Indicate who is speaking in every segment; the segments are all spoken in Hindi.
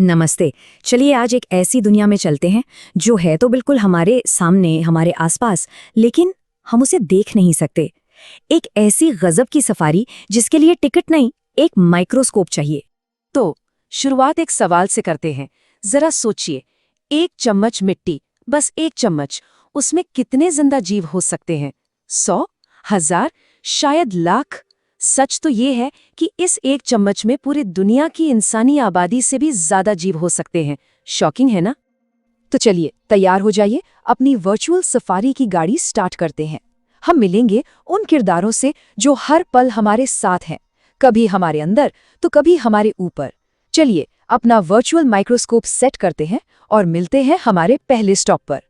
Speaker 1: नमस्ते। चलिए आज एक ऐसी दुनिया में चलते हैं जो है तो बिल्कुल हमारे सामने, हमारे आसपास, लेकिन हम उसे देख नहीं सकते। एक ऐसी गजब की सफारी जिसके लिए टिकट नहीं, एक माइक्रोस्कोप चाहिए।
Speaker 2: तो शुरुआत एक सवाल से करते हैं। जरा सोचिए, एक चम्मच मिट्टी, बस एक चम्मच, उसमें कितने जिंदा जीव हो सकते हैं? 100, 1000, शायद लाख। सच तो ये है कि इस एक चम्मच में पूरी दुनिया की इंसानी आबादी से भी ज्यादा जीव हो सकते हैं। शॉकिंग है ना? तो चलिए तैयार हो जाइए, अपनी वर्चुअल सफारी की गाड़ी स्टार्ट करते हैं। हम मिलेंगे उन किरदारों से जो हर पल हमारे साथ हैं, कभी हमारे अंदर तो कभी हमारे ऊपर। चलिए अपना वर्चुअल माइक्रोस्कोप सेट करते हैं और मिलते हैं हमारे पहले स्टॉप पर।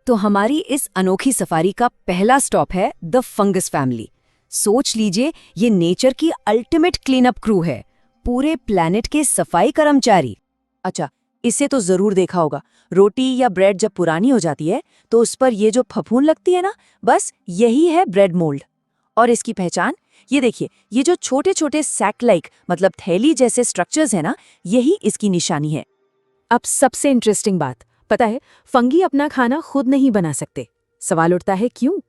Speaker 1: तो हमारी इस अनोखी सफारी का पहला स्टॉप है द फंगस फैमिली। सोच लीजिए, ये नेचर की अल्टीमेट क्लीनअप क्रू है, पूरे प्लैनेट के सफाई कर्मचारी।
Speaker 2: अच्छा, इसे तो जरूर देखा होगा। रोटी या ब्रेड जब पुरानी हो जाती है तो उस पर ये जो फफूंद लगती है ना, बस यही है ब्रेड मोल्ड। और इसकी पहचान, ये देखिए, ये जो छोटे छोटे सैक लाइक मतलब थैली जैसे स्ट्रक्चर्स है ना, यही इसकी निशानी है। अब सबसे इंटरेस्टिंग बात, पता है, फंगी अपना खाना खुद नहीं बना सकते। सवाल उठता है क्यों?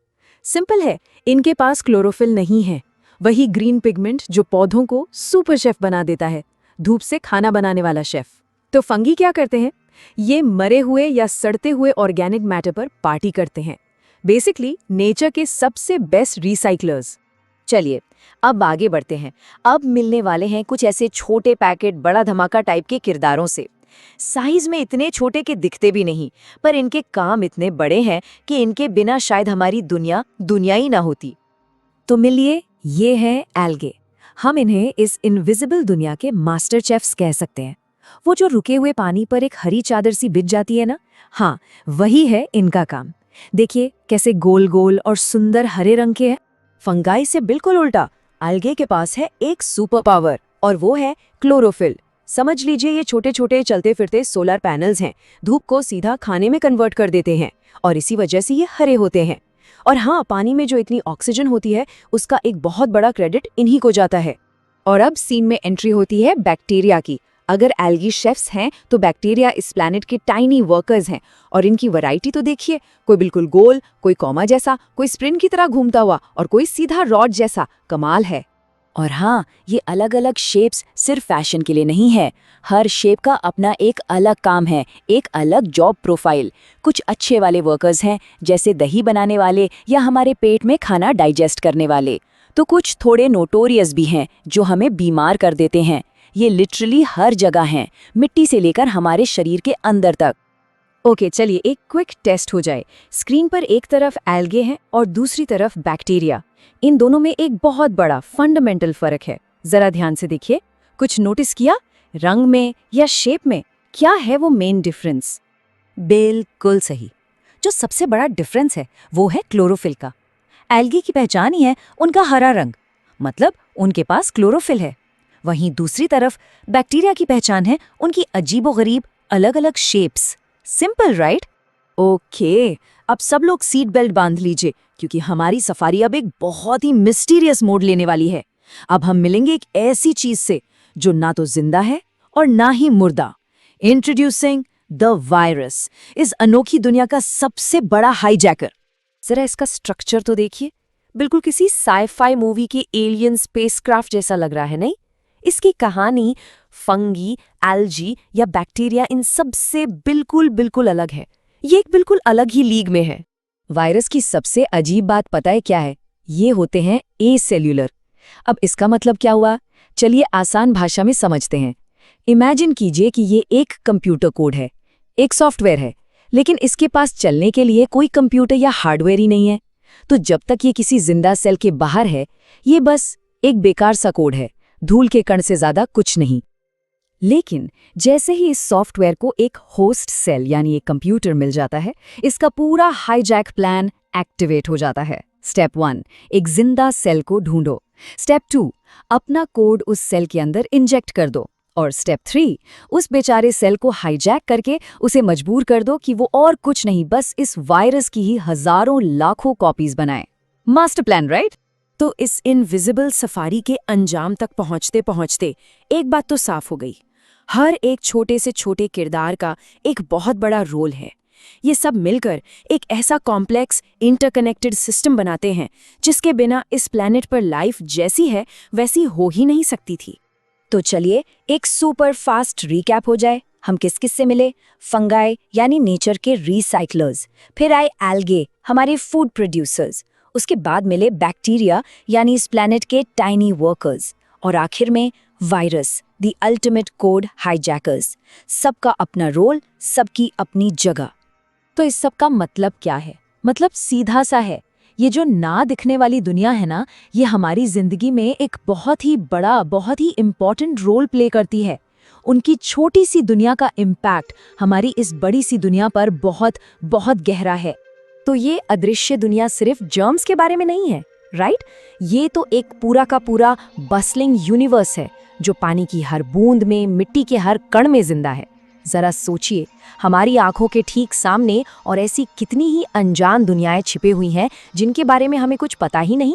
Speaker 2: सिंपल है, इनके पास क्लोरोफिल नहीं है, वही ग्रीन पिगमेंट जो पौधों को सुपर शेफ बना देता है, धूप से खाना बनाने वाला शेफ। तो फंगी क्या करते हैं? ये मरे हुए या सड़ते हुए ऑर्गेनिक मैटर पर पार्टी करते हैं। बेसिकली नेचर के सबसे बेस्ट रिसाइकलर्स।
Speaker 1: चलिए अब आगे बढ़ते हैं। अब मिलने वाले हैं कुछ ऐसे छोटे पैकेट बड़ा धमाका टाइप के किरदारों से। साइज में इतने छोटे के दिखते भी नहीं, पर इनके काम इतने बड़े हैं कि इनके बिना शायद हमारी दुनिया ही ना होती। तो मिलिए, ये हैं एल्गे। हम इन्हें इस इनविजिबल दुनिया के मास्टर शेफ्स कह सकते हैं। वो जो रुके हुए पानी पर एक हरी चादर सी बिछ जाती है ना, हाँ, वही है इनका काम। देखिए कैसे गोल गोल और सुंदर हरे रंग के हैं। फंगाई से बिल्कुल उल्टा, एल्गे के पास है एक सुपर पावर, और वो है क्लोरोफिल। समझ लीजिए, ये छोटे छोटे चलते फिरते सोलर पैनल्स हैं, धूप को सीधा खाने में कन्वर्ट कर देते हैं, और इसी वजह से ये हरे होते हैं। और हाँ, पानी में जो इतनी ऑक्सीजन होती है, उसका एक बहुत बड़ा क्रेडिट इन्हीं को जाता है। और अब सीन में एंट्री होती है बैक्टीरिया की। अगर एल्गी शेफ्स हैं तो बैक्टीरिया इस प्लैनेट के टाइनी वर्कर्स हैं, और इनकी वैरायटी तो देखिए, कोई बिल्कुल गोल, कोई कॉमा जैसा, कोई स्प्रिंग की तरह घूमता हुआ, और कोई सीधा रॉड जैसा। कमाल है। और हाँ, ये अलग अलग शेप्स सिर्फ फैशन के लिए नहीं है। हर शेप का अपना एक अलग काम है, एक अलग जॉब प्रोफाइल। कुछ अच्छे वाले वर्कर्स हैं, जैसे दही बनाने वाले या हमारे पेट में खाना डाइजेस्ट करने वाले। तो कुछ थोड़े नोटोरियस भी हैं, जो हमें बीमार कर देते हैं। ये लिटरली हर जगह हैं, मिट्टी से लेकर हमारे शरीर के अंदर तक। ओके, चलिए एक क्विक टेस्ट हो जाए। स्क्रीन पर एक तरफ एल्गे हैं और दूसरी तरफ बैक्टीरिया। इन दोनों में एक बहुत बड़ा फंडामेंटल फर्क है। जरा ध्यान से देखिए। कुछ नोटिस किया? रंग में या शेप में? क्या है वो मेन डिफरेंस? बिल्कुल सही। जो सबसे बड़ा डिफरेंस है वो है क्लोरोफिल का। एल्गी की पहचान ही है उनका हरा रंग, मतलब उनके पास क्लोरोफिल है। वहीं दूसरी तरफ बैक्टीरिया की पहचान है उनकी अजीबोगरीब अलग अलग शेप्स। Simple right? ओके, अब सब लोग सीट बेल्ट बांध लीजिए, क्योंकि हमारी सफारी अब एक बहुत ही मिस्टीरियस मोड लेने वाली है। अब हम मिलेंगे एक ऐसी चीज से जो ना तो जिंदा है और ना ही मुर्दा। इंट्रोड्यूसिंग द वायरस, इस अनोखी दुनिया का सबसे बड़ा हाईजैकर। जरा इसका स्ट्रक्चर तो देखिए, बिल्कुल किसी साइ-फाई मूवी के एलियन स्पेसक्राफ्ट जैसा लग रहा है, नहीं? इसकी कहानी फंगी, एल्गी या बैक्टीरिया, इन सब से बिल्कुल अलग है। ये एक बिल्कुल अलग ही लीग में है। वायरस की सबसे अजीब बात पता है क्या है? ये होते हैं एसेल्यूलर। अब इसका मतलब क्या हुआ? चलिए आसान भाषा में समझते हैं। इमेजिन कीजिए कि ये एक कंप्यूटर कोड है, एक सॉफ्टवेयर है, लेकिन इसके पास चलने के लिए कोई कंप्यूटर या हार्डवेयर ही नहीं है। तो जब तक ये किसी जिंदा सेल के बाहर है, ये बस एक बेकार सा कोड है, धूल के कण से ज्यादा कुछ नहीं। लेकिन जैसे ही इस सॉफ्टवेयर को एक होस्ट सेल यानी एक कंप्यूटर मिल जाता है, इसका पूरा हाईजैक प्लान एक्टिवेट हो जाता है। स्टेप 1, एक जिंदा सेल को ढूंढो। स्टेप 2, अपना कोड उस सेल के अंदर इंजेक्ट कर दो। और स्टेप 3, उस बेचारे सेल को हाईजैक करके उसे मजबूर कर दो कि वो और कुछ नहीं, बस इस वायरस की ही हजारों लाखों कॉपीज बनाए। Master plan, right? तो इस इनविजिबल सफारी के अंजाम तक पहुंचते पहुंचते एक बात तो साफ हो गई।
Speaker 2: हर एक छोटे से छोटे किरदार का एक बहुत बड़ा रोल है। ये सब मिलकर एक ऐसा कॉम्प्लेक्स इंटरकनेक्टेड सिस्टम बनाते हैं जिसके बिना इस प्लैनेट पर लाइफ जैसी है वैसी हो ही नहीं सकती थी।
Speaker 1: तो चलिए एक सुपर फास्ट रिकैप हो जाए। हम किस किस से मिले? फंगाई यानी नेचर के रिसाइकलर्स, फिर आए एल्गे हमारे फूड प्रोड्यूसर्स, उसके बाद मिले बैक्टीरिया यानी इस प्लैनेट के टाइनी वर्कर्स, और आखिर में virus the ultimate code hijackers. सबका अपना रोल, सबकी अपनी जगह।
Speaker 2: तो इस सब का मतलब क्या है? मतलब सीधा सा है, ये जो ना दिखने वाली दुनिया है ना, ये हमारी जिंदगी में एक बहुत ही बड़ा, बहुत ही इम्पोर्टेंट रोल प्ले करती है। उनकी छोटी सी दुनिया का इम्पैक्ट हमारी इस बड़ी सी दुनिया पर बहुत बहुत गहरा है।
Speaker 1: तो ये अदृश्य दुनिया सिर्फ जर्म्स के बारे में नहीं है, राइट? ये तो एक पूरा का पूरा बस्लिंग यूनिवर्स है जो पानी की हर बूंद में, मिट्टी के हर कण में जिंदा है। जरा सोचिए, हमारी आंखों के ठीक सामने और ऐसी कितनी ही अनजान दुनियाएं छिपे हुई हैं जिनके बारे में हमें कुछ पता ही नहीं।